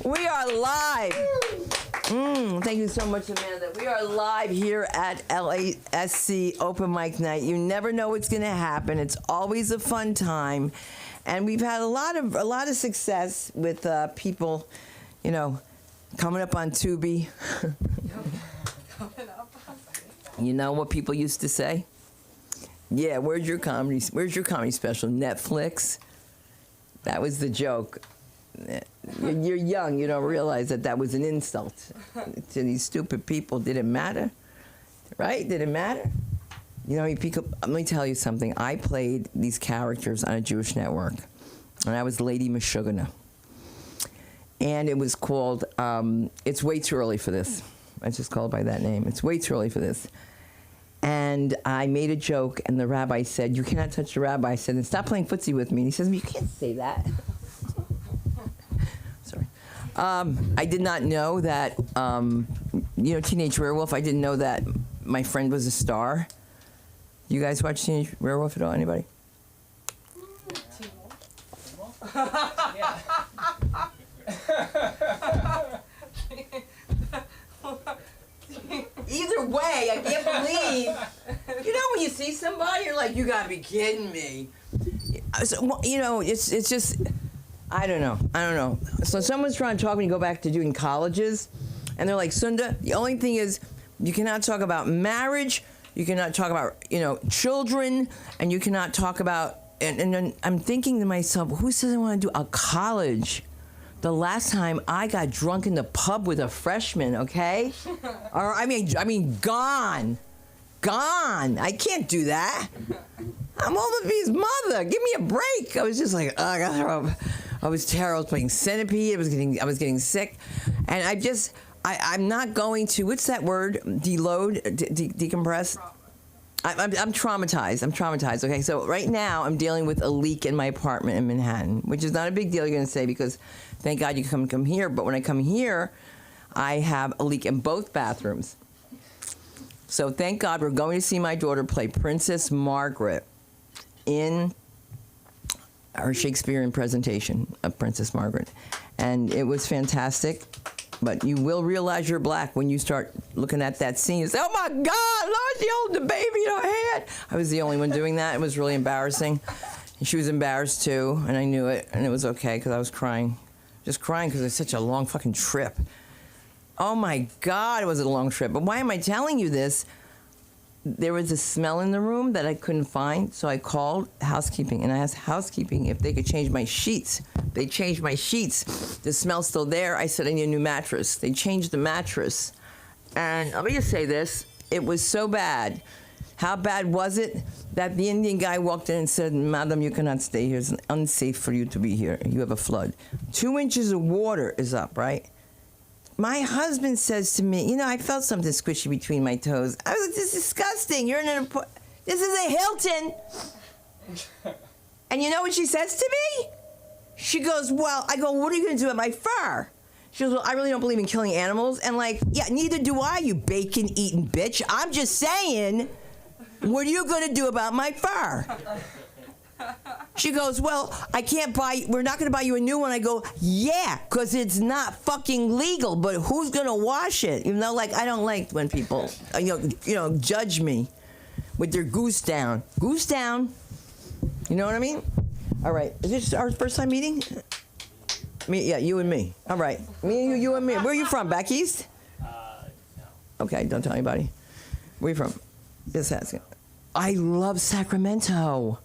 We are live. Thank you so much, Amanda. We are live here at LASC Open Mic Night. You never know what's going to happen. It's always a fun time, and we've had a lot of success with people, you know, coming up on Tubi. You know what people used to say? Yeah, where's your comedy special? Netflix? That was the joke. You're young, you don't realize that was an insult to these stupid people. Did it matter? Right? Did it matter? You know, let me tell you something. I played these characters on a Jewish network, and I was Lady Meshuggah. And it was called, It's Way Too Early for This. I just called it by that name. It's way too early for this. And I made a joke, and the rabbi said, "You cannot touch the rabbi." I said, "Then stop playing footsie with me." And he says, "You can't say that." Sorry. I did not know that, you know, Teenage Werewolf, I didn't know that my friend was a star. You guys watch Teenage Werewolf at all? Anybody? Teen Wolf? Yeah. Either way, I can't believe. You know, when you see somebody, you're like, you gotta be kidding me. So, you know, it's just, I don't know. So someone's trying to talk me to go back to doing colleges, and they're like, Sunda, the only thing is, you cannot talk about marriage, you cannot talk about, you know, children, and you cannot talk about, and then I'm thinking to myself, who says I want to do a college? The last time I got drunk in the pub with a freshman, okay? Or I mean, gone. I can't do that. I'm older than his mother. Give me a break. I was just like, oh, I got throw up. I was terrible. I was playing Centipede. I was getting sick, and I'm not going to. What's that word? Deload, decompress. I'm traumatized. Okay, so right now I'm dealing with a leak in my apartment in Manhattan, which is not a big deal. You're going to say, because thank God you come here. But when I come here, I have a leak in both bathrooms. So thank God we're going to see my daughter play Princess Margaret in our Shakespearean presentation of Princess Margaret, and it was fantastic. But you will realize you're black when you start looking at that scene. You say, oh my God, Lord, she holds the baby in her hand. I was the only one doing that. It was really embarrassing. And she was embarrassed too, and I knew it, and it was okay because I was crying. Just crying because it's such a long fucking trip. Oh my God, it was a long trip. But why am I telling you this? There was a smell in the room that I couldn't find, so I called housekeeping, and I asked housekeeping if they could change my sheets. They changed my sheets. The smell's still there. I said I need a new mattress. They changed the mattress. And let me just say this. It was so bad. How bad was it that the Indian guy walked in and said, "Madam, you cannot stay here. It's unsafe for you to be here. You have a flood." 2 inches of water is up, right? My husband says to me, you know, I felt something squishy between my toes. I was like, this is disgusting. You're in this is a Hilton. And you know what she says to me? She goes, well, I go, what are you going to do with my fur? She goes, well, I really don't believe in killing animals. And like, yeah, neither do I, you bacon-eating bitch. I'm just saying, what are you going to do about my fur? She goes, well, we're not going to buy you a new one. I go, yeah, because it's not fucking legal, but who's going to wash it? You know, like, I don't like when people, you know, judge me with their goose down. Goose down. You know what I mean? All right. Is this our first time meeting? Me, yeah, you and me. All right. Me and you and me. Where are you from? Back east? No. Okay, don't tell anybody. Where are you from? Just asking. I love Sacramento.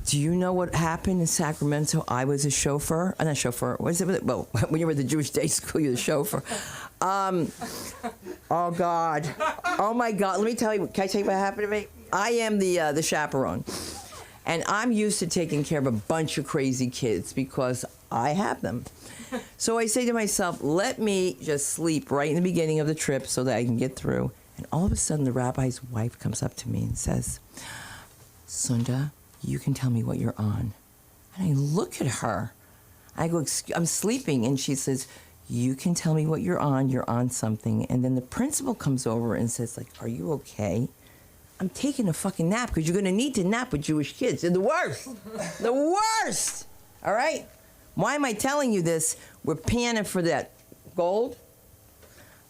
Do you know what happened in Sacramento? I was a chauffeur. I'm not a chauffeur. What is it? Well, when you were at the Jewish day school, you're the chauffeur. Oh, God. Oh, my God. Let me tell you. Can I tell you what happened to me? I am the chaperone. And I'm used to taking care of a bunch of crazy kids because I have them. So I say to myself, let me just sleep right in the beginning of the trip so that I can get through. And all of a sudden, the rabbi's wife comes up to me and says, Sunda, you can tell me what you're on. And I look at her. I go, I'm sleeping. And she says, you can tell me what you're on something. And then the principal comes over and says, like, are you okay? I'm taking a fucking nap because you're going to need to nap with Jewish kids. They're the worst. The worst. All right? Why am I telling you this? We're panning for that gold.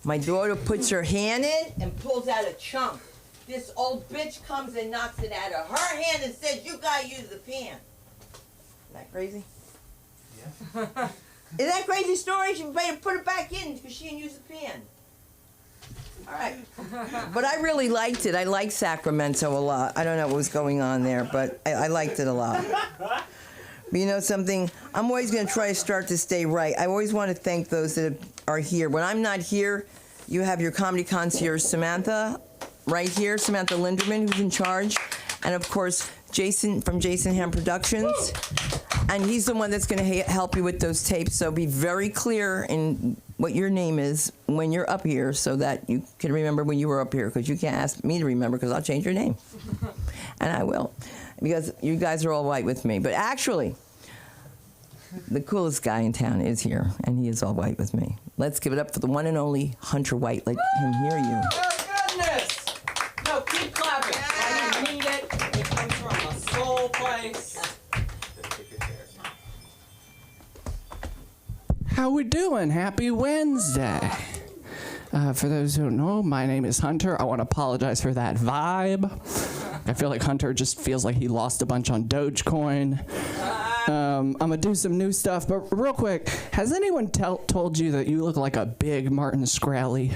My daughter puts her hand in and pulls out a chunk. This old bitch comes and knocks it out of her hand and says, you got to use the pan. Isn't that crazy? Yeah. Is that a crazy story? She better put it back in because she didn't use the pan. All right. But I really liked it. I liked Sacramento a lot. I don't know what was going on there, but I liked it a lot. But you know something? I'm always going to try to start this day right. I always want to thank those that are here. When I'm not here, you have your comedy concierge, Samantha, right here, Samantha Linderman, who's in charge. And, of course, Jason from Jason Ham Productions. And he's the one that's going to help you with those tapes. So be very clear in what your name is when you're up here so that you can remember when you were up here, because you can't ask me to remember because I'll change your name. And I will, because you guys are all white with me. But actually, the coolest guy in town is here, and he is all white with me. Let's give it up for the one and only Hunter White. Let him hear you. Oh, goodness. No, keep clapping. I need it. It comes from a soul place. How we doing? Happy Wednesday. For those who don't know, my name is Hunter. I want to apologize for that vibe. I feel like Hunter just feels like he lost a bunch on Dogecoin. I'm going to do some new stuff, but real quick, has anyone told you that you look like a big Martin Shkreli?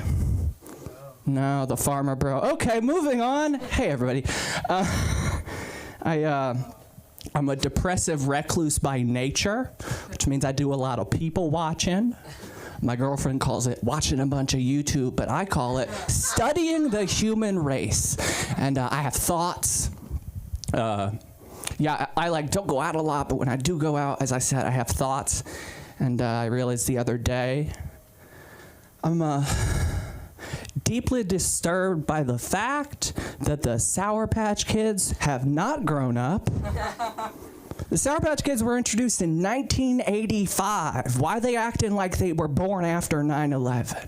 No, the farmer bro. Okay, moving on. Hey, everybody. I'm a depressive recluse by nature, which means I do a lot of people watching. My girlfriend calls it watching a bunch of YouTube, but I call it studying the human race. And I have thoughts. Yeah, I like don't go out a lot, but when I do go out, as I said, I have thoughts. And I realized the other day, I'm deeply disturbed by the fact that the Sour Patch Kids have not grown up. The Sour Patch Kids were introduced in 1985. Why are they acting like they were born after 9/11?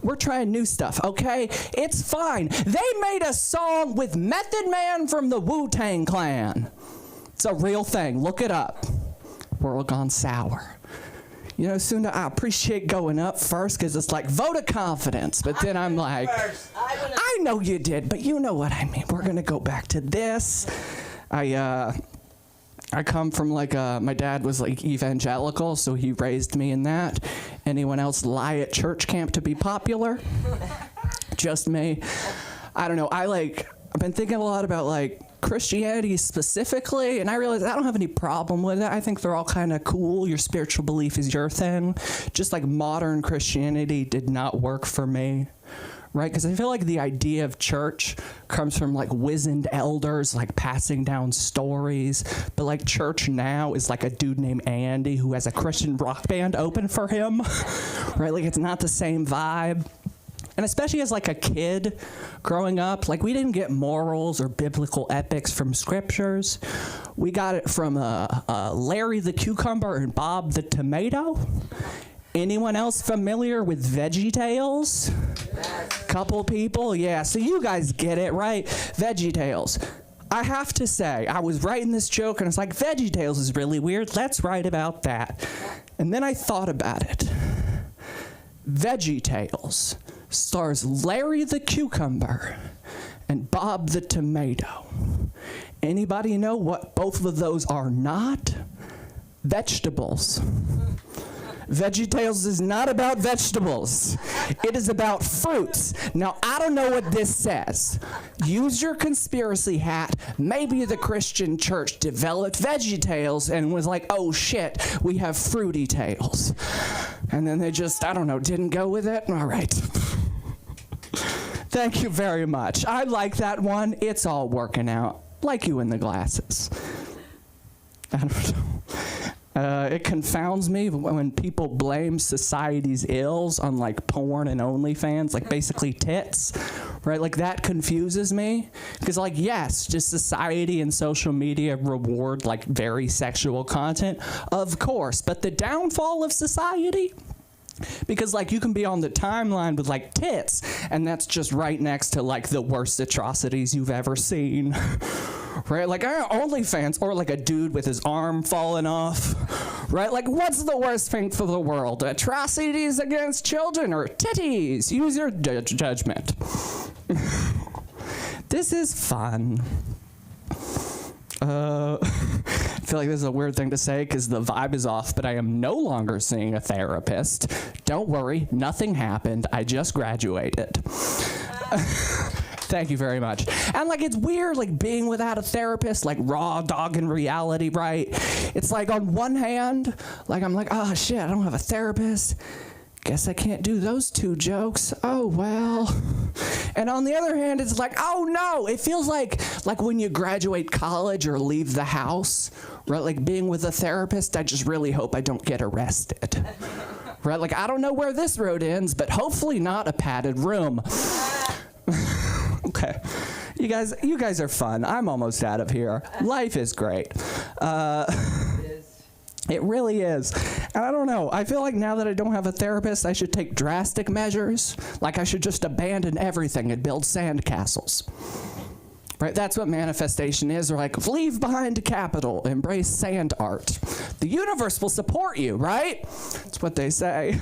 We're trying new stuff, okay? It's fine. They made a song with Method Man from the Wu-Tang Clan. It's a real thing. Look it up. World Gone Sour. You know, soon I appreciate going up first because it's like vote of confidence. But then I'm like, I know you did, but you know what I mean. We're going to go back to this. I come from like, my dad was like evangelical, so he raised me in that. Anyone else lie at church camp to be popular? Just me. I don't know. I've been thinking a lot about like Christianity specifically, and I realize I don't have any problem with it. I think they're all kind of cool. Your spiritual belief is your thing. Just like modern Christianity did not work for me. Right? Because I feel like the idea of church comes from like wizened elders, like passing down stories. But like church now is like a dude named Andy who has a Christian rock band open for him. Right? Like it's not the same vibe. And especially as like a kid growing up, like we didn't get morals or biblical ethics from scriptures. We got it from Larry the Cucumber and Bob the Tomato. Anyone else familiar with VeggieTales? Couple people? Yeah, so you guys get it, right? VeggieTales. I have to say, I was writing this joke and it's like, VeggieTales is really weird. Let's write about that. And then I thought about it. VeggieTales stars Larry the Cucumber and Bob the Tomato. Anybody know what both of those are not? Vegetables. VeggieTales is not about vegetables. It is about fruits. Now, I don't know what this says. Use your conspiracy hat. Maybe the Christian church developed VeggieTales and was like, oh shit, we have Fruity Tales. And then they just, I don't know, didn't go with it? All right. Thank you very much. I like that one. It's all working out. Like you in the glasses. I don't know. It confounds me when people blame society's ills on like porn and OnlyFans, like basically tits, right? Like that confuses me because like, yes, just society and social media reward like very sexual content, of course, but the downfall of society Because, like, you can be on the timeline with, like, tits, and that's just right next to, like, the worst atrocities you've ever seen. Right? Like, OnlyFans, or, like, a dude with his arm falling off. Right? Like, what's the worst thing for the world? Atrocities against children or titties? Use your judgment. This is fun. I feel like this is a weird thing to say because the vibe is off, but I am no longer seeing a therapist. Don't worry, nothing happened. I just graduated. Thank you very much. And, like, it's weird, like, being without a therapist, like, raw dog in reality, right? It's like, on one hand, like, I'm like, oh, shit, I don't have a therapist. Guess I can't do those 2 jokes. Oh, well. And on the other hand, it's like, oh, no. It feels like when you graduate college or leave the house, right? Like, being with a therapist, I just really hope I don't get arrested. Right? Like, I don't know where this road ends, but hopefully not a padded room. Okay. You guys are fun. I'm almost out of here. Life is great. It really is. And I don't know. I feel like now that I don't have a therapist, I should take drastic measures. Like, I should just abandon everything and build sandcastles. Right? That's what manifestation is. Or like, leave behind capital, embrace sand art. The universe will support you, right? That's what they say.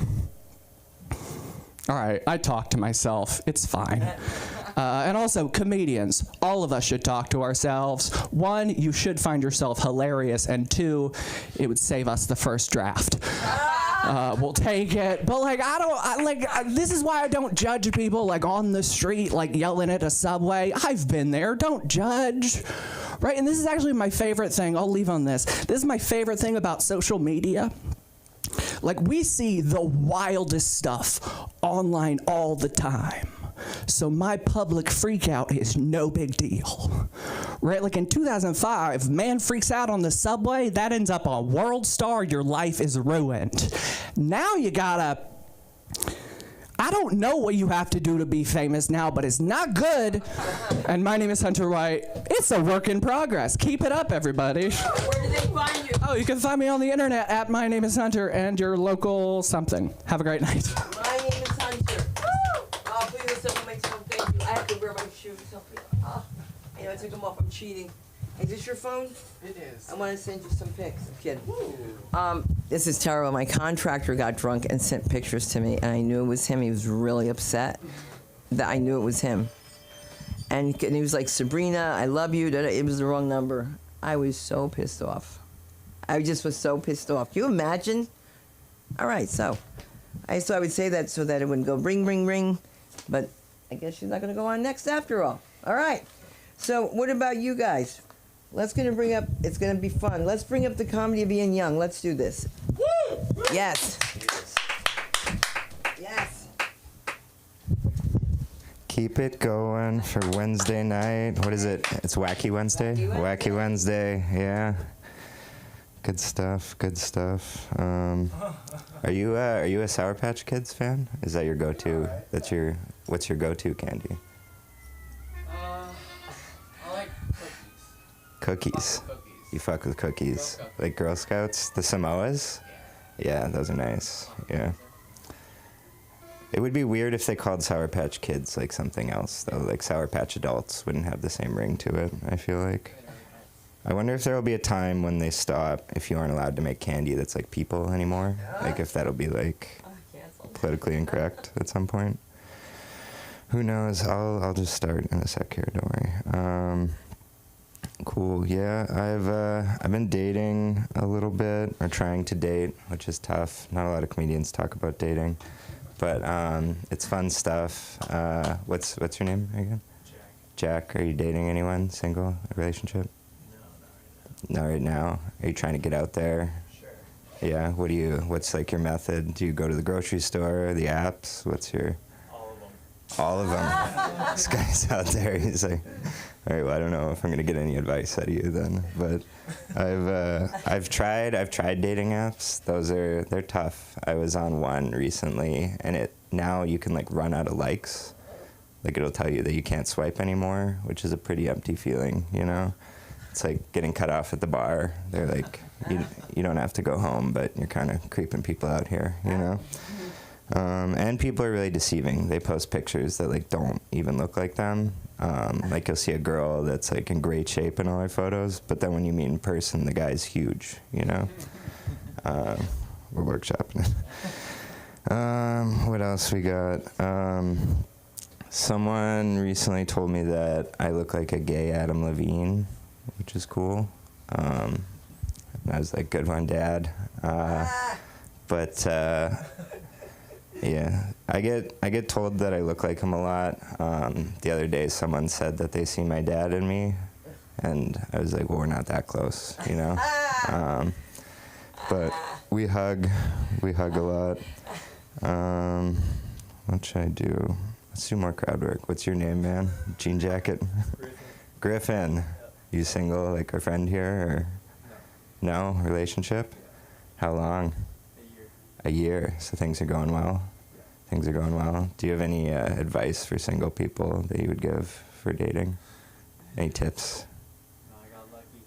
All right, I talk to myself. It's fine. And also, comedians. All of us should talk to ourselves. 1, you should find yourself hilarious. And 2, it would save us the first draft. We'll take it. But, like, this is why I don't judge people, like, on the street, like, yelling at a subway. I've been there. Don't judge. Right? And this is actually my favorite thing. I'll leave on this. This is my favorite thing about social media. Like, we see the wildest stuff online all the time. So my public freakout is no big deal. Right? Like in 2005, man freaks out on the subway, that ends up on World Star, your life is ruined. Now you gotta, I don't know what you have to do to be famous now, but it's not good. And my name is Hunter White. It's a work in progress. Keep it up, everybody. Where do they find you? Oh, you can find me on the internet at My Name is Hunter and your local something. Have a great night. My name is Hunter. Oh, please accept my myself. Thank you. I have to wear my shoes. Oh, I know I took them off. I'm cheating. Is this your phone? It is. I want to send you some pics. I'm kidding. This is terrible. My contractor got drunk and sent pictures to me, and I knew it was him. He was really upset that I knew it was him. And he was like, Sabrina, I love you. It was the wrong number. I was so pissed off. I just was so pissed off. Can you imagine? All right, so I would say that so that it wouldn't go ring, ring, ring. But I guess she's not going to go on next after all. All right. So what about you guys? It's going to be fun. Let's bring up the comedy of being young. Let's do this. Woo! Yes. Yes. Keep it going for Wednesday night. What is it? It's Wacky Wednesday? Wacky Wednesday, yeah. Good stuff, good stuff. Are you a Sour Patch Kids fan? Is that your go-to? What's your go-to candy? I like Cookies. cookies. You fuck with cookies. Girl Scout Like Girl Scouts? The Samoas? Yeah, those are nice. Yeah. It would be weird if they called Sour Patch Kids like something else, though. Like Sour Patch Adults wouldn't have the same ring to it, I feel like. I wonder if there will be a time when they stop, if you aren't allowed to make candy that's like people anymore. Like if that'll be like politically incorrect at some point. Who knows? I'll just start in a sec here, don't worry. Cool, yeah, I've been dating a little bit, or trying to date, which is tough. Not a lot of comedians talk about dating, but it's fun stuff. What's your name again? Jack. Are you dating anyone? Single? A relationship? No, not right now. Are you trying to get out there? Sure. Yeah. What's like your method? Do you go to the grocery store, the apps? What's your? All of them. This guy's out there. He's like, all right. Well, I don't know if I'm gonna get any advice out of you then. But I've tried dating apps. They're tough. I was on one recently, and now you can like run out of likes. Like it'll tell you that you can't swipe anymore, which is a pretty empty feeling, you know. It's like getting cut off at the bar. They're like, you don't have to go home, but you're kind of creeping people out here, you know. And people are really deceiving. They post pictures that like don't even look like them. Like you'll see a girl that's like in great shape in all her photos, but then when you meet in person, the guy's huge, you know? We're workshopping it. What else we got? Someone recently told me that I look like a gay Adam Levine, which is cool. And I was like, good one, Dad. But yeah, I get told that I look like him a lot. The other day, someone said that they see my dad in me, and I was like, well, we're not that close, you know. But we hug a lot. What should I do? Let's do more crowd work. What's your name, man? Jean jacket. Griffin. Yeah. You single, like our friend here, or no relationship? How long? A year. A year. So things are going well. Things are going well. Do you have any advice for single people that you would give for dating? Any tips? No, I got lucky.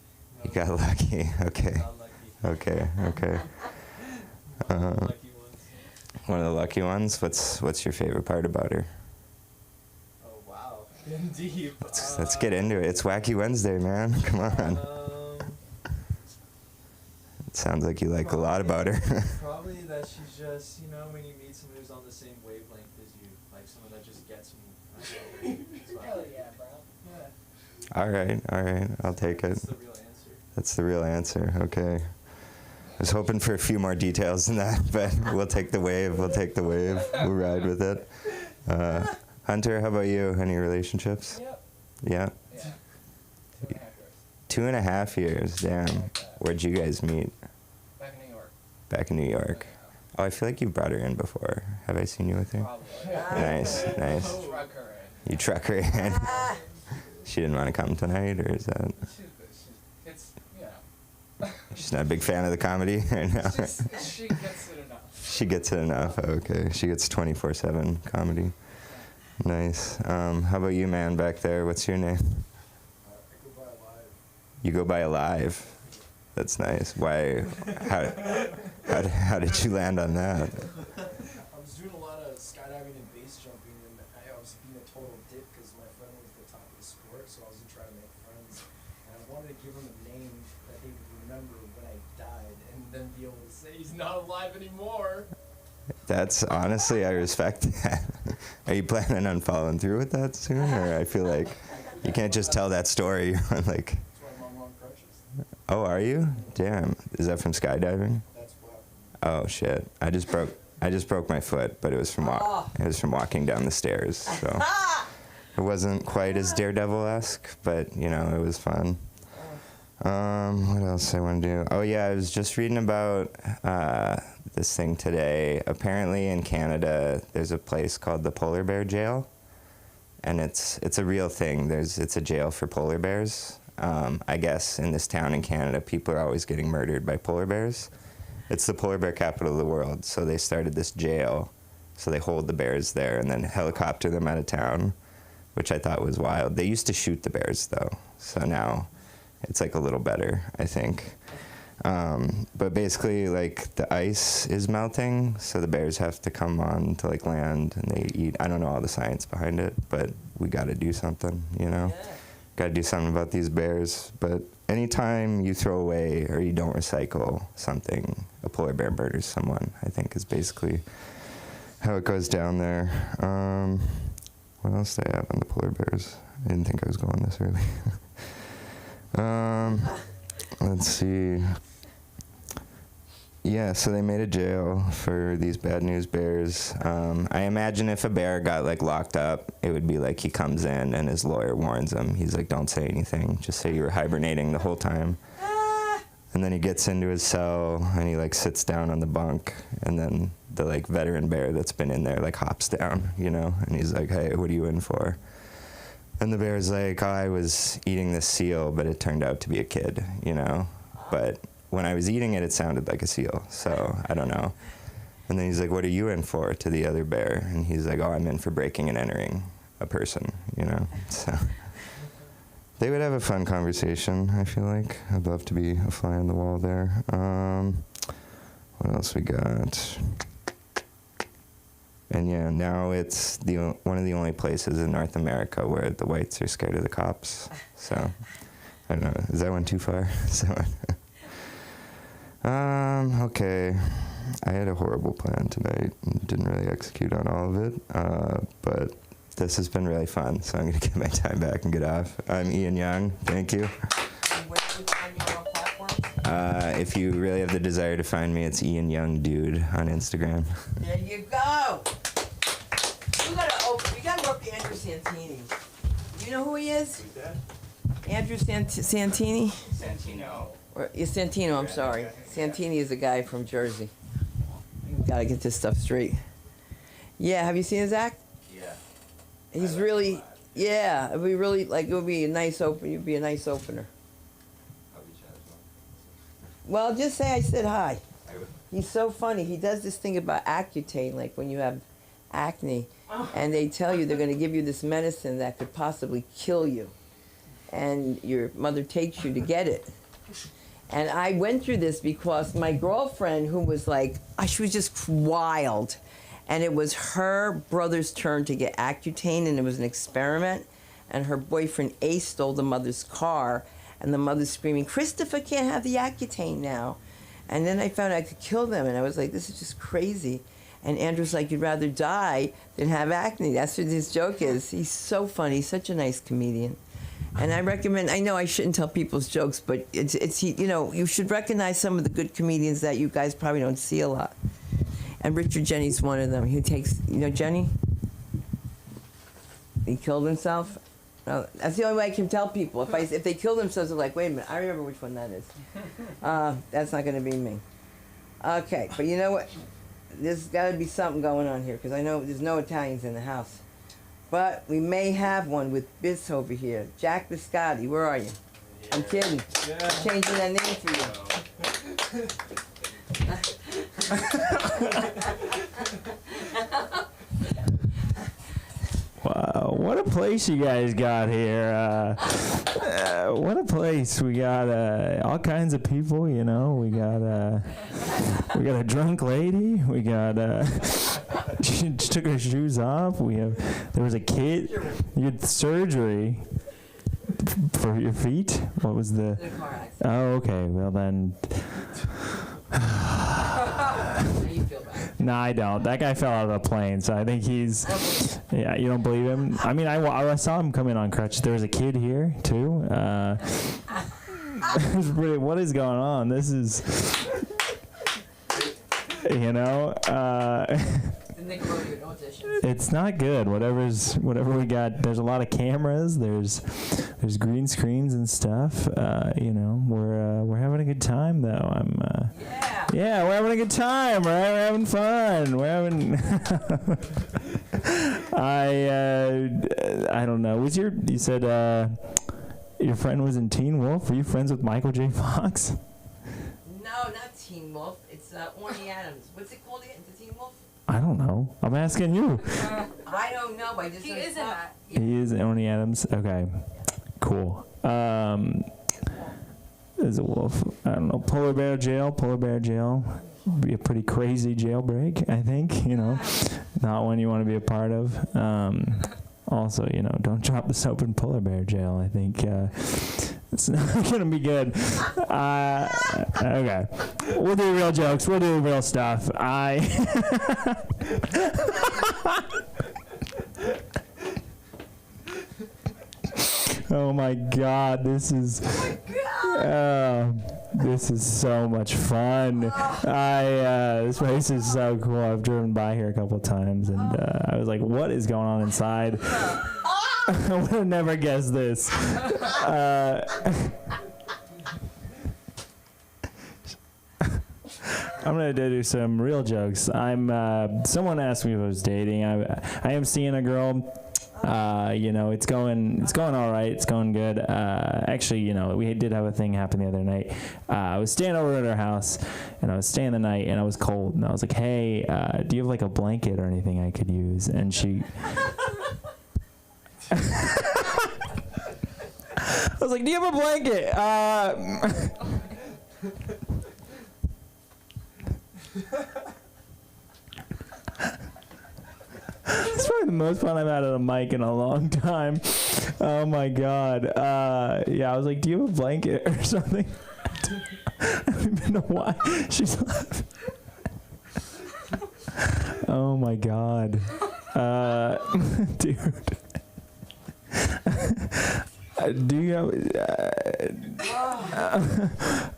No, You got lucky. Okay. got lucky. Okay. Lucky ones. One of the lucky ones. What's your favorite part about her? Oh wow. Indeed. Let's get into it. It's Wacky Wednesday, man. Come on. It sounds like you like a lot about her. Probably that she's just, you know, when you meet someone who's on the same wavelength as you, like someone that just gets me. Hell yeah, bro. Yeah. All right. I'll take it. That's the real answer. That's the real answer. Okay. I was hoping for a few more details than that, but we'll take the wave. We'll ride with it. Hunter, how about you? Any relationships? Yep. Yeah. Yeah. 2.5 years. Damn. Where'd you guys meet? Back in New York. Back in New York. Oh, I feel like you brought her in before. Have I seen you with her? Probably. Nice. Truck her in. You truck her in. She didn't want to come tonight, or is that? It's, you know. She's not a big fan of the comedy right now. She gets it enough. She gets it enough. Okay. She gets 24/7 comedy. Nice. How about you, man, back there? What's your name? I go by Alive. You go by Alive. That's nice. Why? How did you land on that? I was doing a lot of skydiving and base jumping, and I was being a total dick because my friend was the top of the sport, so I wasn't trying to make friends. And I wanted to give him a name that they would remember when I died, and then be able to say he's not alive anymore. That's honestly, I respect that. Are you planning on following through with that soon? Or I feel like you can't just tell that story. Like, That's why I'm on crutches. oh, are you? Damn. Is that from skydiving? That's what Oh happened. shit. I just broke my foot, but it was from walking down the stairs. So it wasn't quite as Daredevil-esque, but you know, it was fun. What else I want to do? Oh yeah, I was just reading about this thing today. Apparently in Canada, there's a place called the Polar Bear Jail, and it's a real thing. It's a jail for polar bears. I guess in this town in Canada, people are always getting murdered by polar bears. It's the polar bear capital of the world, so they started this jail. So they hold the bears there and then helicopter them out of town, which I thought was wild. They used to shoot the bears though, so now it's like a little better, I think. But basically, like, the ice is melting, so the bears have to come on to, like, land, and they eat. I don't know all the science behind it, but we got to do something, you know? Yeah. Got to do something about these bears. But anytime you throw away or you don't recycle something, a polar bear murders someone, I think is basically how it goes down there. What else do I have on the polar bears? I didn't think I was going this early. Let's see. Yeah, so they made a jail for these bad news bears. I imagine if a bear got like locked up, it would be like he comes in and his lawyer warns him. He's like, don't say anything. Just say you were hibernating the whole time. And then he gets into his cell and he like sits down on the bunk, and then the like veteran bear that's been in there like hops down, you know, and he's like, hey, what are you in for? And the bear's like, oh, I was eating this seal, but it turned out to be a kid, you know? But when I was eating it, it sounded like a seal, so I don't know. And then he's like, what are you in for, to the other bear? And he's like, oh, I'm in for breaking and entering a person, you know? So they would have a fun conversation, I feel like. I'd love to be a fly on the wall there. What else we got? And yeah, now it's one of the only places in North America where the whites are scared of the cops. So, I don't know. Is that one too far? So, okay. I had a horrible plan tonight and didn't really execute on all of it. But this has been really fun, so I'm going to get my time back and get off. I'm Ian Young. Thank you. Where do we find you on platforms? If you really have the desire to find me, it's Ian Young Dude on Instagram. There you go. We gotta work with Andrew Santini. Do you know who he is? Who's that? Andrew Santini? Santino. Santino, I'm sorry. Santini is a guy from Jersey. Gotta get this stuff straight. Yeah, have you seen his act? Yeah. He's really, yeah, it'd be really, like, it would be a nice you'd be a nice opener. I'll reach out as Well, just say I said hi. well. I would. He's so funny. He does this thing about Accutane, like when you have acne, and they tell you they're going to give you this medicine that could possibly kill you, and your mother takes you to get it. And I went through this because my girlfriend, who was like, she was just wild, and it was her brother's turn to get Accutane, and it was an experiment, and her boyfriend Ace stole the mother's car, and the mother's screaming, "Christopher can't have the Accutane now." And then I found I could kill them, and I was like, this is just crazy. And Andrew's like, you'd rather die than have acne. That's what his joke is. He's so funny. He's such a nice comedian. And I recommend, I know I shouldn't tell people's jokes, but you should recognize some of the good comedians that you guys probably don't see a lot. And Richard Jenny's one of them. He takes, Jenny? He killed himself. No, that's the only way I can tell people. If they kill themselves, they're like, wait a minute, I remember which one that is. That's not going to be me. Okay, but you know what? There's got to be something going on here, because I know there's no Italians in the house. But we may have one with Biss over here. Jack Biscotti, where are you? Yeah. I'm kidding. Yeah. I'm changing that name for you. Wow, what a place you guys got here. What a place. We got all kinds of people, We got a drunk lady. We got she took her shoes off. There was a kid. You had surgery for your feet. What was the? car accident. Oh, okay. Well then. You feel bad. No, I don't. That guy fell out of a plane, so I think he's. Yeah, you don't believe him? I mean, I saw him come in on crutches. There was a kid here too. What is going on? This is. It's not good. Whatever we got. There's a lot of cameras. There's green screens and stuff. We're having a good time though. Yeah, we're having a good time, right? We're having fun. We're having. I don't know. You said your friend was in Teen Wolf? Were you friends with Michael J. Fox? No, not Teen Wolf. It's Orny Adams. What's it called again? Is it Teen Wolf? I don't know. I'm asking you. I don't know. I just He is in that. He is Orny Adams? Okay. Cool. There's a wolf. I don't know. Polar bear jail. Be a pretty crazy jailbreak, I think. Not one you want to be a part of. Also, don't drop the soap in polar bear jail. I think it's not gonna be good. Okay, we'll do real jokes. We'll do real stuff. Oh my God, this is so much fun. This place is so cool. I've driven by here a couple of times, and I was like, "What is going on inside?" I would have never guessed this. I'm gonna do some real jokes. Someone asked me if I was dating. I am seeing a girl. It's going all right. It's going good. Actually, we did have a thing happen the other night. I was staying over at her house, and I was staying the night, and I was cold, and I was like, "Hey, do you have like a blanket or anything I could use?" And she, I was like, "Do you have a blanket?" probably the most fun I've had at a mic in a long time. Oh my god. Yeah, I was like, do you have a blanket or something? I don't even know why she's laughing. Oh my god. Dude. Do you have,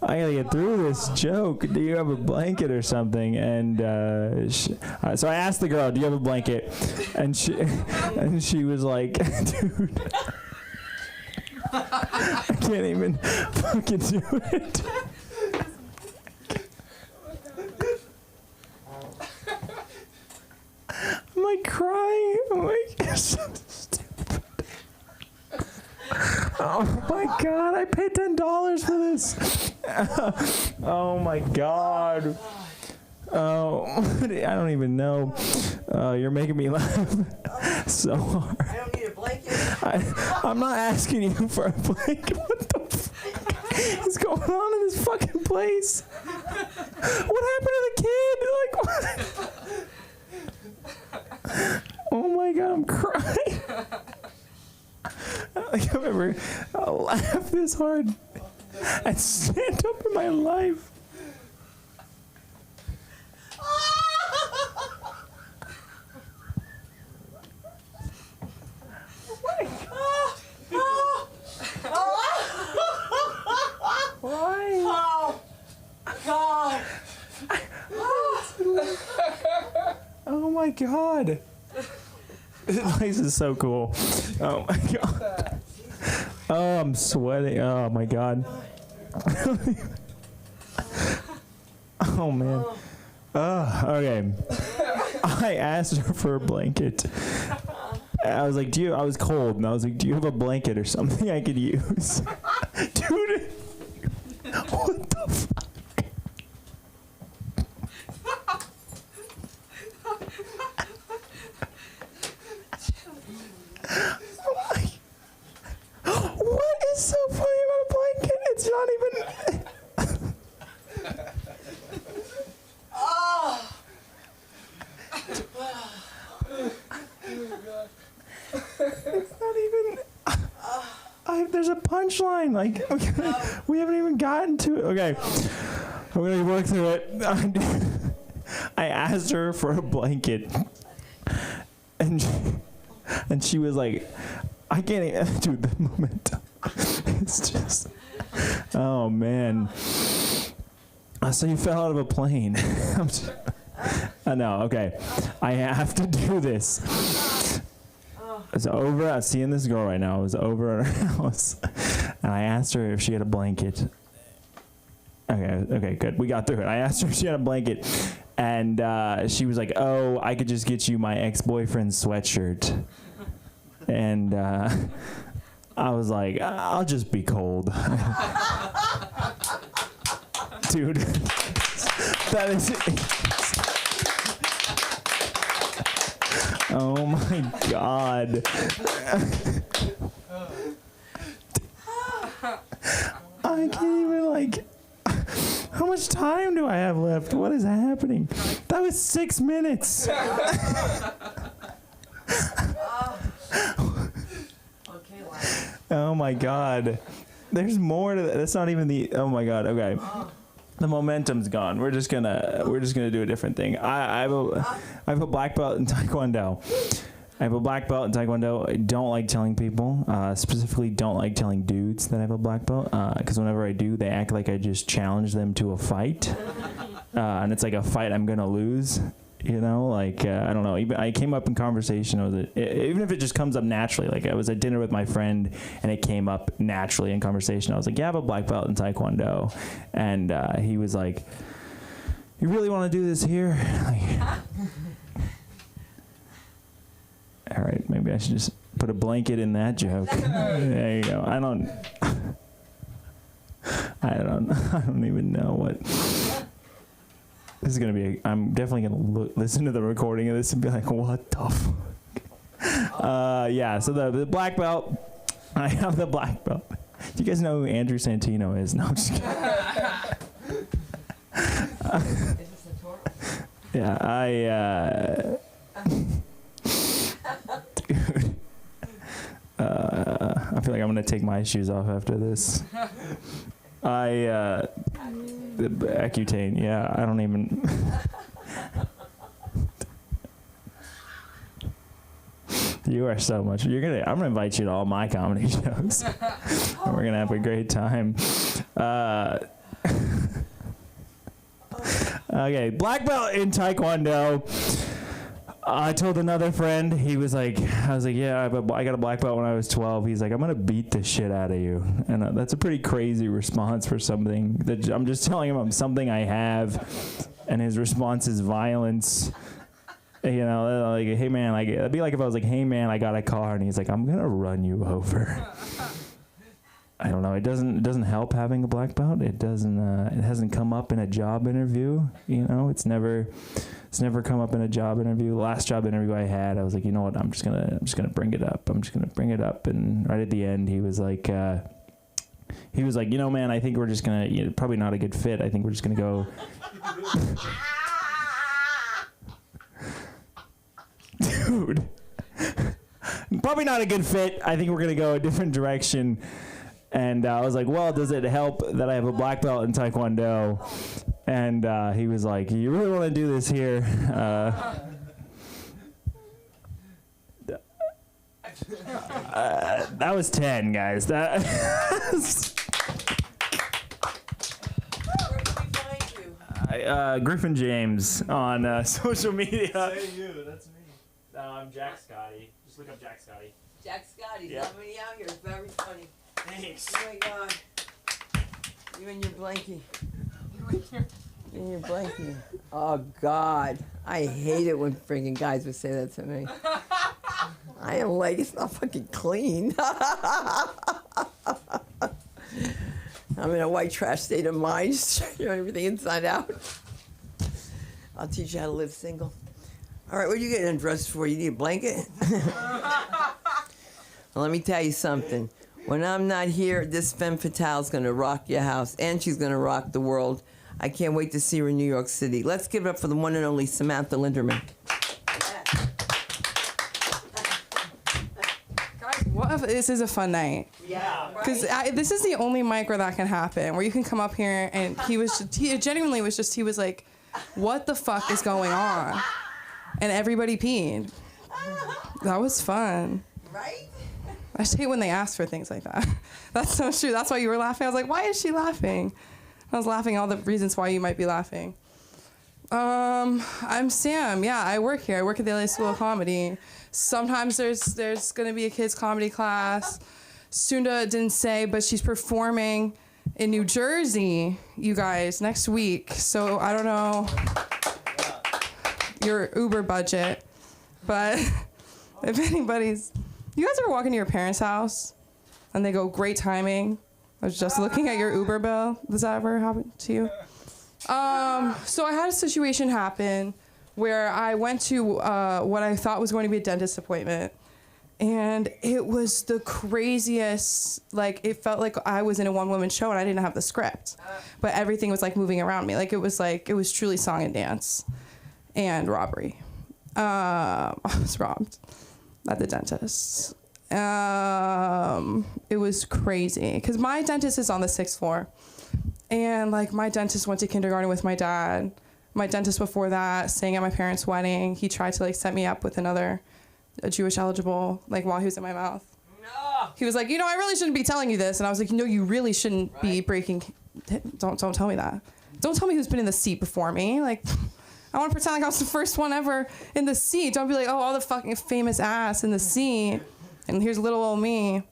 I gotta get through this joke. Do you have a blanket or something? And so I asked the girl, do you have a blanket? And she was like, dude, I can't even fucking do it. I'm like crying. I'm like, you're so stupid. Oh my god, I paid $10 for this. Oh my god. Oh, I don't even know. You're making me laugh so hard. I don't need a blanket. I'm not asking you for a blanket. What the fuck is going on in this fucking place? What happened to the kid? Like, what? Oh my god, I'm crying. I don't think I've ever laughed this hard and stand up in my life. Why? Oh, God. Oh my god. This place is so cool. Oh my god. Oh, I'm sweating. Oh my god. Oh man. Okay. I asked her for a blanket. I was like, I was cold, and I was like, do you have a blanket or something I could use? Dude. What the fuck? What is so funny about a blanket? It's not even. It's not even. There's a punchline. Like, okay, we haven't even gotten to it. Okay, we're gonna work through it. I asked her for a blanket, and she was like, I can't even, dude, the momentum. It's just, oh man. So you fell out of a plane. No, okay. I have to do this. It's over. I'm seeing this girl right now. I was over at her house, and I asked her if she had a blanket. Okay, good. We got through it. I asked her if she had a blanket, and she was like, "Oh, I could just get you my ex-boyfriend's sweatshirt." And I was like, "I'll just be cold." Dude, that is. Oh my god. I can't even, like, how much time do I have left? What is happening? That was 6 minutes. Oh my god. There's more to that. That's not even the, oh my god, okay. The momentum's gone. We're just gonna do a different thing. I have a black belt in Taekwondo. I don't like telling people, specifically don't like telling dudes that I have a black belt, because whenever I do, they act like I just challenge them to a fight, and it's like a fight I'm gonna lose. You know, like, I don't know, even I came up in conversation, even if it just comes up naturally, like I was at dinner with my friend and it came up naturally in conversation. I was like, yeah, I have a black belt in Taekwondo. And he was like, you really want to do this here? Like, all right, maybe I should just put a blanket in that joke. There you go. I don't even know what. This is going to be, I'm definitely going to listen to the recording of this and be like, what the fuck? Yeah, so the black belt, I have the black belt. Do you guys know who Andrew Santino is? No, I'm just kidding. Yeah, feel like I'm gonna take my shoes off after this. Accutane, yeah, I don't even. You are so much. I'm gonna invite you to all my comedy shows. And we're gonna have a great time. Okay, black belt in Taekwondo. I told another friend, I was like, yeah, I got a black belt when I was 12. He's like, I'm going to beat the shit out of you. And that's a pretty crazy response for something that I'm just telling him I'm something I have. And his response is violence. You know, like, hey man, it'd be like if I was like, hey man, I got a car. And he's like, I'm going to run you over. I don't know. It doesn't help having a black belt. It hasn't come up in a job interview. You know, it's never come up in a job interview. Last job interview I had, I was like, you know what? I'm just gonna bring it up. And right at the end, he was like, you know, man, I think we're just gonna probably not a good fit. I think we're just gonna go. Dude, probably not a good fit. I think we're gonna go a different direction. And I was like, well, does it help that I have a black belt in Taekwondo? And he was like, you really want to do this here? That was 10, guys. Where can we find you? Griffin James on social media. Say you, that's me. No, I'm Jack Scotty. Just look up Jack Scotty. Jack Scotty's Yep. helping me out here. It's very funny. Thanks. Oh my God. You and your blankie. In your blankie. Oh God. I hate it when freaking guys would say that to me. I am like, it's not fucking clean. I'm in a white trash state of mind, just everything inside out. I'll teach you how to live single. All right, what are you getting undressed for? You need a blanket? Well, let me tell you something. When I'm not here, this femme fatale's gonna rock your house, and she's gonna rock the world. I can't wait to see her in New York City. Let's give it up for the one and only Samantha Linderman. Guys, what if this is a fun night? Yeah, Because this is the only mic where that can happen, where you can come up here and he was like, what the fuck is going on? And everybody peed. That was fun. Right? I just hate when they ask for things like that. That's so true. That's why you were laughing. I was like, why is she laughing? I was laughing all the reasons why you might be laughing. I'm Sam. Yeah, I work here. I work at the LA School of Comedy. Sometimes there's going to be a kids' comedy class. Sunda didn't say, but she's performing in New Jersey, you guys, next week. So I don't know your Uber budget, but if anybody's... You guys ever walk into your parents' house and they go, great timing? I was just looking at your Uber bill. Does that ever happen to you? So I had a situation happen where I went to what I thought was going to be a dentist appointment. And it was the craziest, like, it felt like I was in a one-woman show and I didn't have the script. But everything was, like, moving around me. Like, it was truly song and dance and robbery. I was robbed at the dentist. It was crazy because my dentist is on the 6th floor, and like my dentist went to kindergarten with my dad. My dentist before that sang at my parents' wedding. He tried to like set me up with a Jewish eligible, like while he was in my mouth. No. He was like, I really shouldn't be telling you this, and I was like, no, you really shouldn't be breaking. Don't tell me that. Don't tell me who's been in the seat before me. Like, I want to pretend like I was the first one ever in the seat. Don't be like, oh, all the fucking famous ass in the seat. And here's little old me.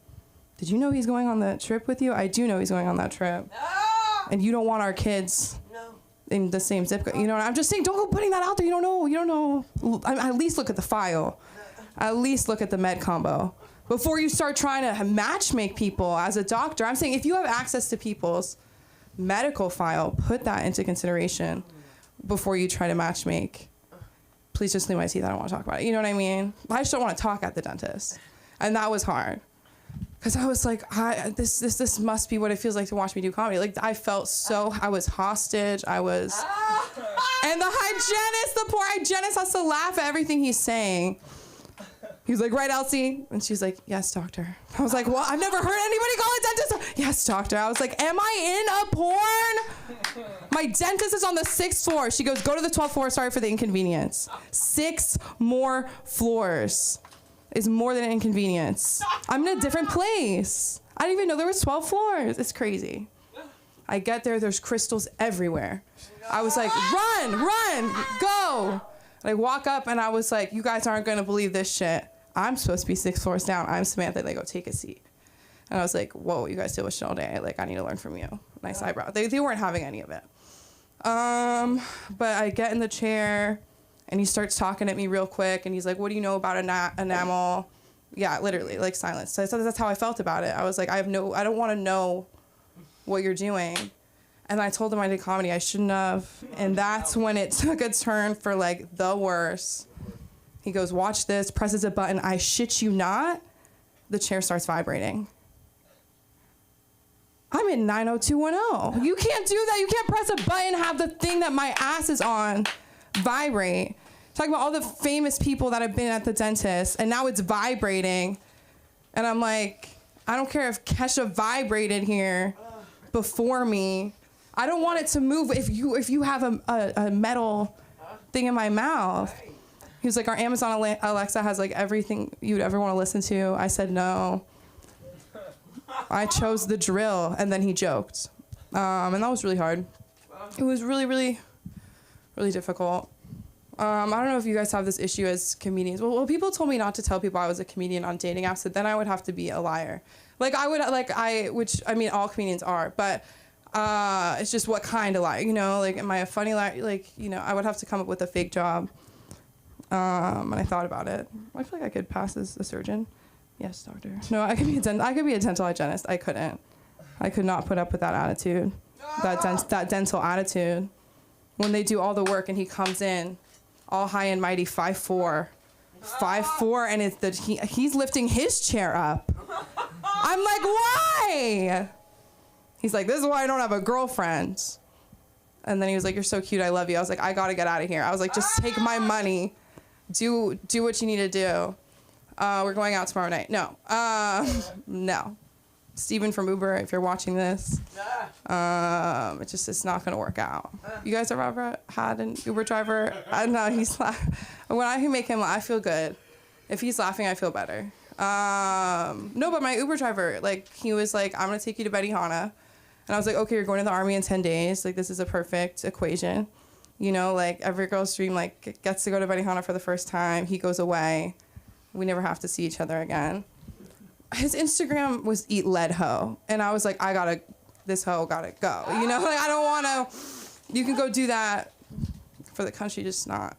Did you know he's going on that trip with you? I do know he's going on that trip. No! And you don't want our kids in the same zip code. I'm just saying, don't go putting that out there. You don't know. At least look at the file. At least look at the med combo. Before you start trying to match make people as a doctor, I'm saying if you have access to people's medical file, put that into consideration before you try to match make. Please just clean my teeth. I don't want to talk about it. You know what I mean? I just don't want to talk at the dentist. And that was hard. Because I was like, this must be what it feels like to watch me do comedy. Like, I felt I was hostage. And the hygienist, the poor hygienist has to laugh at everything he's saying. He was like, right, Elsie? And she's like, yes, doctor. I was like, well, I've never heard anybody call a dentist. Yes, doctor. I was like, am I in a porn? My dentist is on the 6th floor. She goes, go to the 12th floor. Sorry for the inconvenience. 6 more floors is more than an inconvenience. I'm in a different place. I didn't even know there was 12 floors. It's crazy. I get there, there's crystals everywhere. I was like, run, go. And I walk up and I was like, you guys aren't gonna believe this shit. I'm supposed to be 6 floors down. I'm Samantha. They go, take a seat. And I was like, whoa, you guys deal with shit all day. Like, I need to learn from you. Nice eyebrow. They weren't having any of it. But I get in the chair and he starts talking at me real quick. And he's like, what do you know about enamel? Yeah, literally, like silence. So that's how I felt about it. I was like, I don't want to know what you're doing. And I told him I did comedy. I shouldn't have. And that's when it took a turn for like the worst. He goes, watch this, presses a button. I shit you not, the chair starts vibrating. I'm in 90210. You can't do that. You can't press a button, have the thing that my ass is on vibrate. Talking about all the famous people that have been at the dentist, and now it's vibrating. And I'm like, I don't care if Kesha vibrated here before me. I don't want it to move if you have a metal thing in my mouth. He was like, our Amazon Alexa has like everything you'd ever want to listen to. I said no. I chose the drill, and then he joked. And that was really hard. It was really, really, really difficult. I don't know if you guys have this issue as comedians. Well, people told me not to tell people I was a comedian on dating apps, so then I would have to be a liar. Which I mean, all comedians are, but it's just what kind of liar, you know? Like, am I a funny liar? Like, you know, I would have to come up with a fake job. And I thought about it. I feel like I could pass as a surgeon. Yes, doctor. No, I could be a dental hygienist. I couldn't. I could not put up with that attitude, that dental attitude. When they do all the work and he comes in, all high and mighty, 5'4", and he's lifting his chair up. I'm like, why? He's like, this is why I don't have a girlfriend. And then he was like, you're so cute, I love you. I was like, I gotta get out of here. I was like, just take my money. Do what you need to do. We're going out tomorrow night. No. No. Steven from Uber, if you're watching this, it's not gonna work out. You guys ever had an Uber driver? No, he's when I can make him laugh, I feel good. If he's laughing, I feel better. No, but my Uber driver, like, he was like, I'm gonna take you to Benihana. And I was like, okay, you're going to the army in 10 days. Like, this is a perfect equation. You know, like, every girl's dream, like, gets to go to Benihana for the first time. He goes away. We never have to see each other again. His Instagram was eat lead hoe. And I was like, this hoe gotta go. You know, like, I don't wanna, you can go do that for the country, just not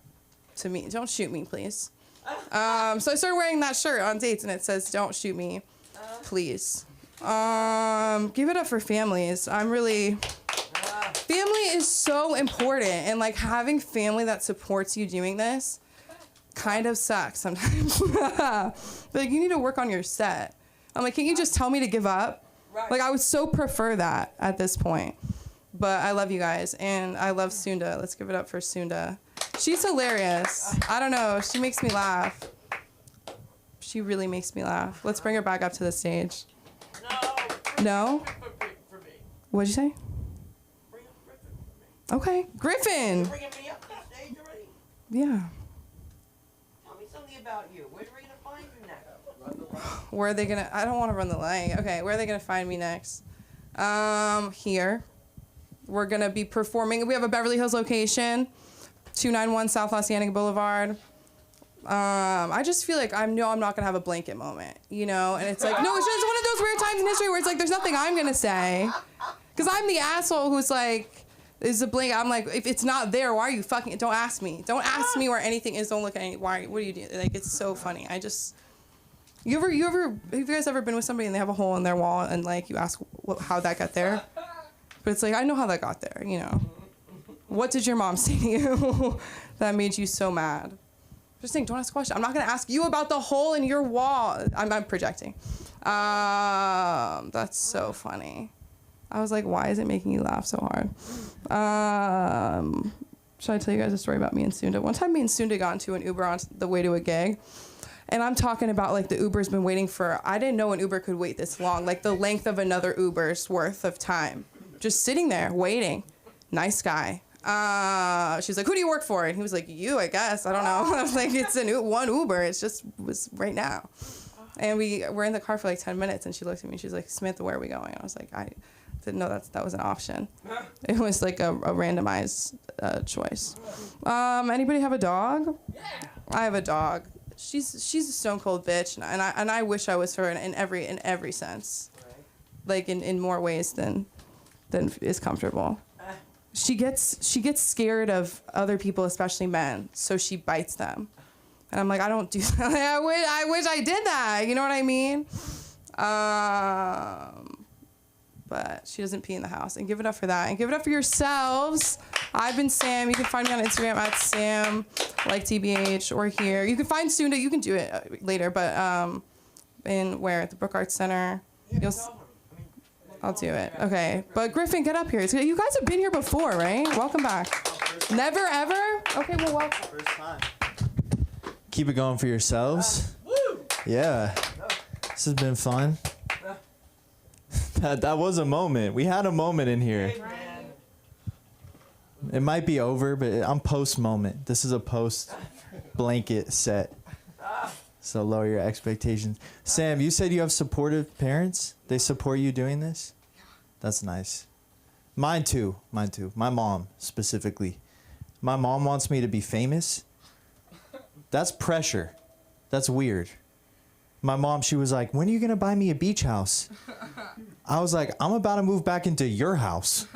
to me. Don't shoot me, please. So I started wearing that shirt on dates and it says, don't shoot me, please. Give it up for families. Family is so important, and like having family that supports you doing this kind of sucks sometimes. Like, you need to work on your set. I'm like, can't you just tell me to give up? Right. Like, I would so prefer that at this point. But I love you guys, and I love Sunda. Let's give it up for Sunda. She's hilarious. I don't know. She makes me laugh. She really makes me laugh. Let's bring her back up to the stage. No? For me. What'd you say? Bring up Griffin for me. Okay. Griffin! Bringing me up to the stage already? Yeah. Tell me something about you. Where are we gonna find you next? Where are they gonna... I don't want to run the line. Okay, where are they gonna find me next? Here. We're gonna be performing. We have a Beverly Hills location. 291 South Los Angeles Boulevard. I just feel like I'm not gonna have a blanket moment, you know? And it's like, no, it's just one of those weird times in history where it's like, there's nothing I'm gonna say. Because I'm the asshole who's like, is a blanket. I'm like, if it's not there, why are you fucking, don't ask me. Don't ask me where anything is, don't look at any, what are you doing? Like, it's so funny. have you guys ever been with somebody and they have a hole in their wall and like, you ask how that got there? But it's like, I know how that got there, you know? What did your mom say to you that made you so mad? Just saying, don't ask questions. I'm not gonna ask you about the hole in your wall. I'm projecting. That's so funny. I was like, why is it making you laugh so hard? Should I tell you guys a story about me and Sunda? One time me and Sunda got into an Uber on the way to a gig. And I'm talking about like the Uber's been waiting for, I didn't know an Uber could wait this long, like the length of another Uber's worth of time. Just sitting there waiting. Nice guy. She's like, who do you work for? And he was like, you, I guess. I don't know. I was like, it's one Uber. It's just was right now. And we were in the car for like 10 minutes and she looked at me and she's like, Samantha, where are we going? And I was like, I didn't know that was an option. It was like a randomized choice. Anybody have a dog? Yeah. I have a dog. She's a stone cold bitch, and I wish I was her in every sense, like in more ways than is comfortable. She gets scared of other people, especially men, so she bites them, and I'm like, I don't do that. I wish I did that. You know what I mean? But she doesn't pee in the house. And give it up for that. And give it up for yourselves. I've been Sam. You can find me on Instagram at Sam, like TBH, or here. You can find Sunda. You can do it later, but in where? At the Brook Arts Center. I'll do it. Okay. But Griffin, get up here. You guys have been here before, right? Welcome back. Never, ever? Okay, well, welcome. First time. Keep it going for yourselves. Yeah. This has been fun. That was a moment. We had a moment in here. It might be over, but I'm post moment. This is a post blanket set. So lower your expectations. Sam, you said you have supportive parents? They support you doing this? That's nice. Mine too. My mom specifically. My mom wants me to be famous. That's pressure. That's weird. My mom, she was like, when are you going to buy me a beach house? I was like, I'm about to move back into your house.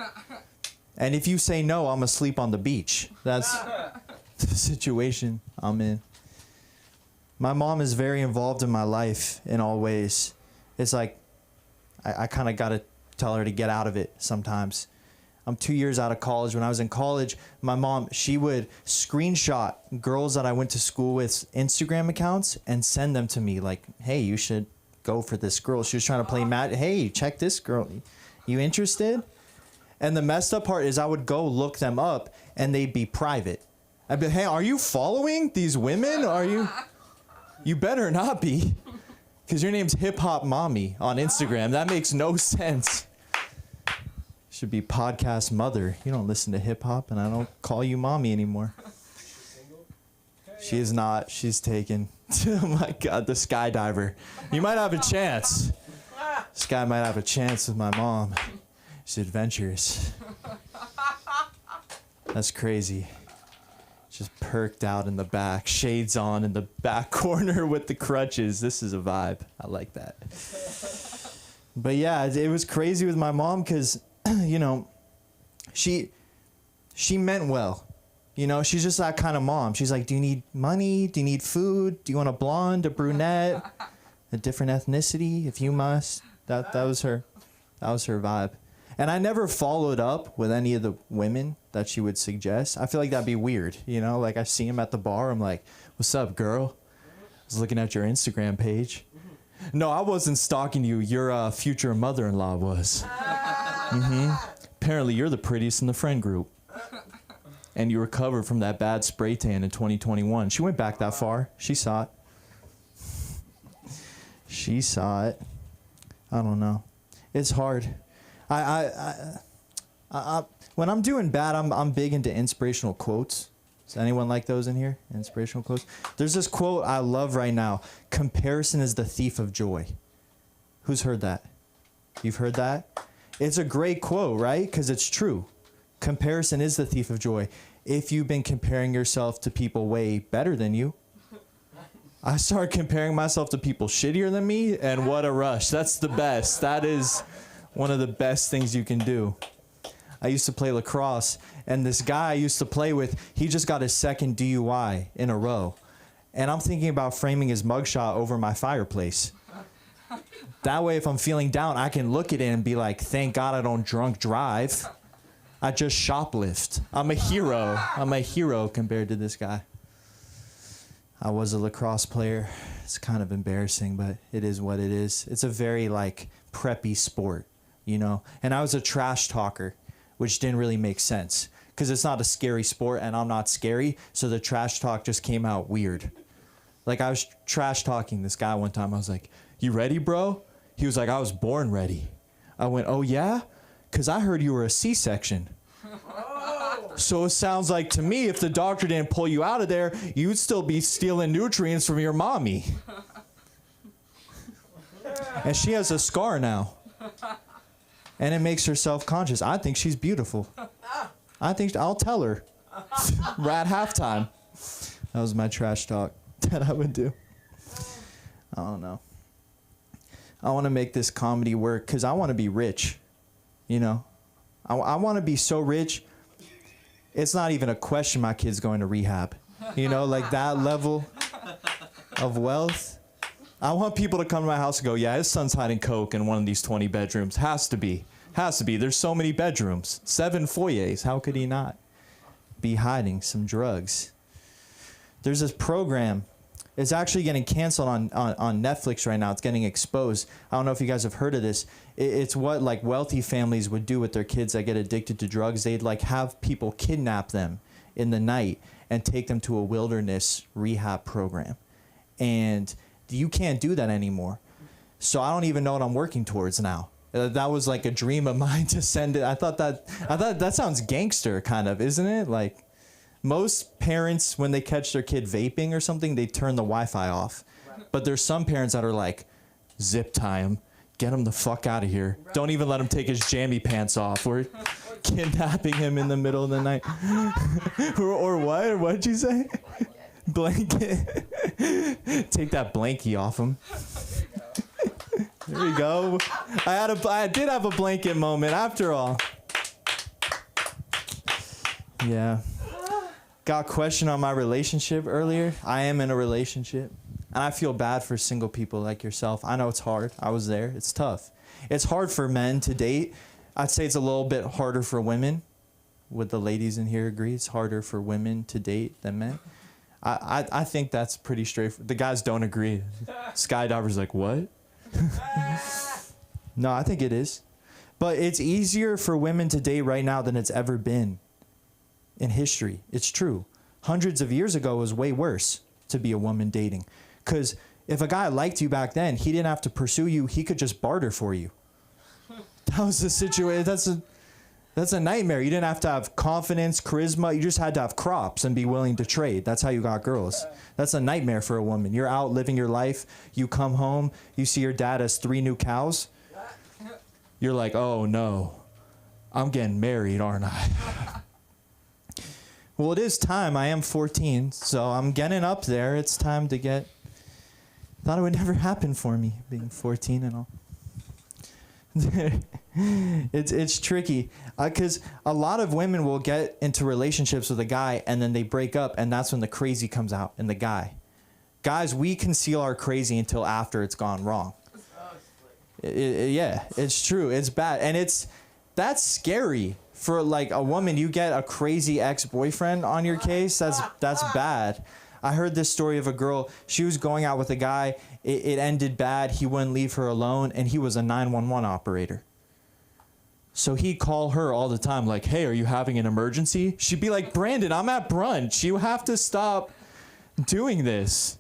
And if you say no, I'm asleep on the beach. That's the situation I'm in. My mom is very involved in my life in all ways. It's like, I kind of got to tell her to get out of it sometimes. I'm 2 years out of college. When I was in college, my mom, she would screenshot girls that I went to school with Instagram accounts and send them to me like, hey, you should go for this girl. She was trying to play mad. Hey, check this girl. You interested? And the messed up part is I would go look them up and they'd be private. I'd be, hey, are you following these women? Are you? You better not be. Because your name's Hip Hop Mommy on Instagram. That makes no sense. Should be podcast mother. You don't listen to hip hop and I don't call you mommy anymore. She is not. She's taken. Oh my God, the skydiver. You might have a chance. This guy might have a chance with my mom. She's adventurous. That's crazy. Just perked out in the back, shades on in the back corner with the crutches. This is a vibe. I like that. But yeah, it was crazy with my mom because, you know, she meant well. You know, she's just that kind of mom. She's like, do you need money? Do you need food? Do you want a blonde, a brunette, a different ethnicity if you must? That was her. That was her vibe. And I never followed up with any of the women that she would suggest. I feel like that'd be weird, you know? Like I see him at the bar, I'm like, what's up, girl? I was looking at your Instagram page. No, I wasn't stalking you. Your future mother-in-law was. Apparently, you're the prettiest in the friend group. And you recovered from that bad spray tan in 2021. She went back that far. She saw it. She saw it. I don't know. It's hard. When I'm doing bad, I'm big into inspirational quotes. Does anyone like those in here? Inspirational quotes? There's this quote I love right now. Comparison is the thief of joy. Who's heard that? You've heard that? It's a great quote, right? Because it's true. Comparison is the thief of joy. If you've been comparing yourself to people way better than you, I started comparing myself to people shittier than me, and what a rush. That's the best. That is one of the best things you can do. I used to play lacrosse, and this guy I used to play with, he just got his second DUI in a row. And I'm thinking about framing his mugshot over my fireplace. That way, if I'm feeling down, I can look at it and be like, thank God I don't drunk drive. I just shoplift. I'm a hero. I'm a hero compared to this guy. I was a lacrosse player. It's kind of embarrassing, but it is what it is. It's a very, like, preppy sport, you know? And I was a trash talker, which didn't really make sense because it's not a scary sport and I'm not scary. So the trash talk just came out weird. Like I was trash talking this guy one time. I was like, "You ready, bro?" He was like, "I was born ready." I went, "Oh yeah? 'Cause I heard you were a C-section." So it sounds like to me, if the doctor didn't pull you out of there, you'd still be stealing nutrients from your mommy. And she has a scar now. And it makes her self-conscious. I think she's beautiful. I'll tell her. At halftime. That was my trash talk that I would do. I don't know. I want to make this comedy work because I want to be rich. You know? I want to be so rich, it's not even a question my kid's going to rehab. You know, like that level of wealth. I want people to come to my house and go, yeah, his son's hiding coke in one of these 20 bedrooms. Has to be. There's so many bedrooms. 7 foyers. How could he not be hiding some drugs? There's this program. It's actually getting canceled on Netflix right now. It's getting exposed. I don't know if you guys have heard of this. It's what like wealthy families would do with their kids that get addicted to drugs. They'd like have people kidnap them in the night and take them to a wilderness rehab program. And you can't do that anymore. So I don't even know what I'm working towards now. That was like a dream of mine to send it. I thought that sounds gangster kind of, isn't it? Like most parents, when they catch their kid vaping or something, they turn the Wi-Fi off. But there's some parents that are like, zip tie him, get him the fuck out of here. Don't even let him take his jammy pants off. We're kidnapping him in the middle of the night. or what? Or what'd you say? Blanket. Take that blankie off him. There we go. I did have a blanket moment after all. Yeah. Got a question on my relationship earlier. I am in a relationship. And I feel bad for single people like yourself. I know it's hard. I was there. It's tough. It's hard for men to date. I'd say it's a little bit harder for women. Would the ladies in here agree? It's harder for women to date than men. I think that's pretty straightforward. The guys don't agree. Skydiver's like, what? No, I think it is. But it's easier for women to date right now than it's ever been in history. It's true. Hundreds of years ago, it was way worse to be a woman dating. Because if a guy liked you back then, he didn't have to pursue you. He could just barter for you. That was the situation. That's a nightmare. You didn't have to have confidence, charisma. You just had to have crops and be willing to trade. That's how you got girls. That's a nightmare for a woman. You're out living your life. You come home. You see your dad has 3 new cows. You're like, oh, no. I'm getting married, aren't I? Well, it is time. I am 14, so I'm getting up there. It's time to get... Thought it would never happen for me, being 14 and all. It's tricky because a lot of women will get into relationships with a guy and then they break up, and that's when the crazy comes out in the guy. Guys, we conceal our crazy until after it's gone wrong. Yeah, it's true. It's bad, and that's scary for like a woman. You get a crazy ex-boyfriend on your case. That's bad. I heard this story of a girl. She was going out with a guy. It ended bad. He wouldn't leave her alone, and he was a 911 operator. So he'd call her all the time, like, hey, are you having an emergency? She'd be like, Brandon, I'm at brunch. You have to stop doing this.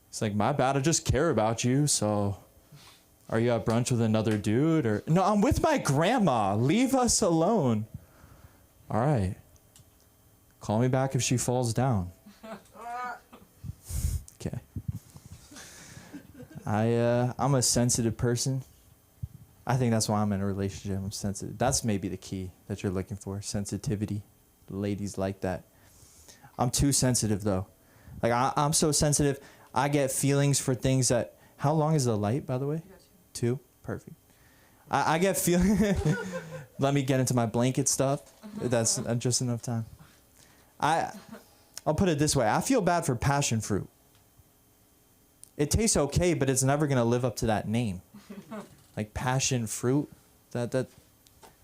It's like, my bad, I just care about you, so are you at brunch with another dude? Or no, I'm with my grandma. Leave us alone. All right. Call me back if she falls down. Okay. I'm a sensitive person. I think that's why I'm in a relationship. I'm sensitive. That's maybe the key that you're looking for, sensitivity. Ladies like that. I'm too sensitive, though. Like, I'm so sensitive, I get feelings for things that... How long is the light, by the way? 2? Perfect. I get feelings... Let me get into my blanket stuff. That's just enough time. I'll put it this way. I feel bad for passion fruit. It tastes okay, but it's never going to live up to that name. Like passion fruit. That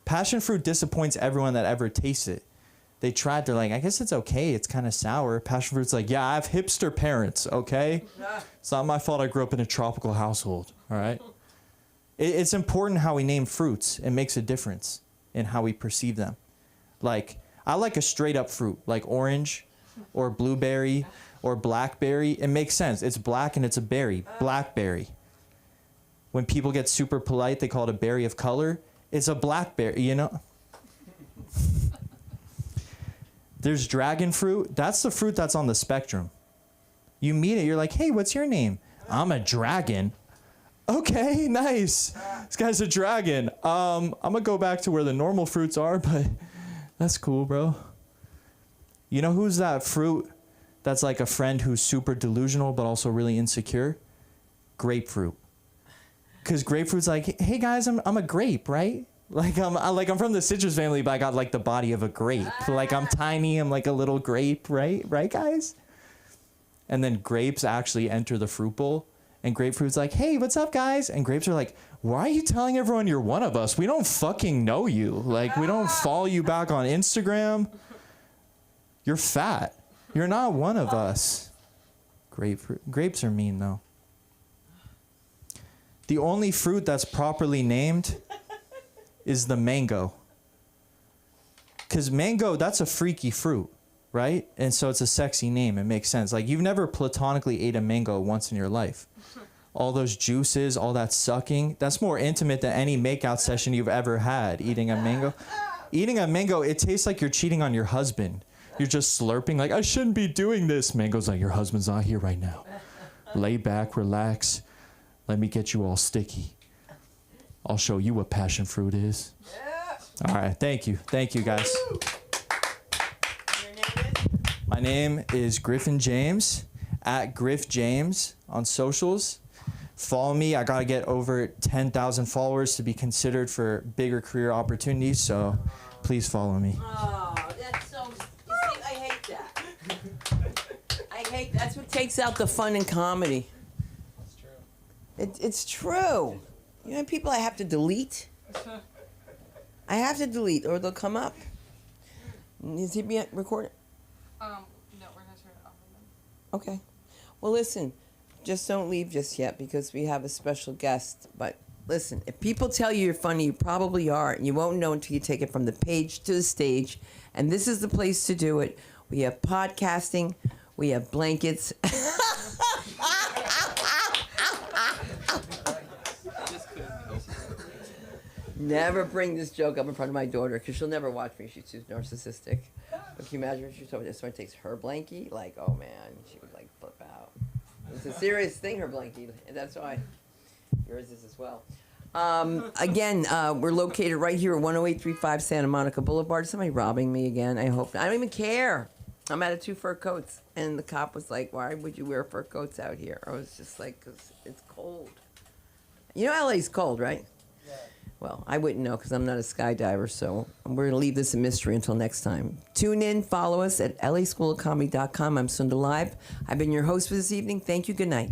passion fruit disappoints everyone that ever tastes it. They tried, they're like, I guess it's okay. It's kind of sour. Passion fruit's like, yeah, I have hipster parents, okay? It's not my fault I grew up in a tropical household, all right? It's important how we name fruits. It makes a difference in how we perceive them. Like, I like a straight up fruit, like orange. or blueberry or blackberry. It makes sense. It's black and it's a berry. Blackberry. When people get super polite, they call it a berry of color. It's a blackberry, you know? There's dragon fruit. That's the fruit that's on the spectrum. You meet it, you're like, hey, what's your name? I'm a dragon. Okay, nice. This guy's a dragon. I'm gonna go back to where the normal fruits are, but that's cool, bro. You know who's that fruit that's like a friend who's super delusional but also really insecure? Grapefruit. Because grapefruit's like, hey guys, I'm a grape, right? Like I'm from the citrus family, but I got like the body of a grape. Like I'm tiny, I'm like a little grape, right? Right, guys? And then grapes actually enter the fruit bowl, and grapefruit's like, hey, what's up, guys? And grapes are like, why are you telling everyone you're one of us? We don't fucking know you. Like, we don't follow you back on Instagram. You're fat. You're not one of us. Grapes are mean, though. The only fruit that's properly named is the mango. Because mango, that's a freaky fruit, right? And so it's a sexy name. It makes sense. Like, you've never platonically ate a mango once in your life. All those juices, all that sucking, that's more intimate than any makeout session you've ever had, eating a mango. Eating a mango, it tastes like you're cheating on your husband. You're just slurping like, I shouldn't be doing this. Mango's like, your husband's not here right now. Lay back, relax. Let me get you all sticky. I'll show you what passion fruit is. All right, thank you. Thank you, guys. Your name is? My name is Griffin James, at Griff James on socials. Follow me. I got to get over 10,000 followers to be considered for bigger career opportunities, so please follow me. Oh, that's so... You see, I hate that. That's what takes out the fun in comedy. That's true. It's true. You know, people I have to delete. I have to delete, or they'll come up. Is he being recorded? No, we're gonna turn it off. Okay. Well, listen, just don't leave just yet because we have a special guest. But listen, if people tell you you're funny, you probably are, and you won't know until you take it from the page to the stage. And this is the place to do it. We have podcasting. We have blankets. Never bring this joke up in front of my daughter because she'll never watch me. She's too narcissistic. But can you imagine if she told me that someone takes her blankie? Like, oh man, she would like flip out. It's a serious thing, her blankie. And that's why yours is as well. Again, we're located right here at 10835 Santa Monica Boulevard. Somebody robbing me again? I hope not. I don't even care. I'm out of 2 fur coats. And the cop was like, why would you wear fur coats out here? I was just like, because it's cold. You know LA's cold, right? Well, I wouldn't know because I'm not a skydiver, so we're going to leave this a mystery until next time. Tune in, follow us at laschoolofcomedy.com. I'm Sunda Live. I've been your host for this evening. Thank you. Good night.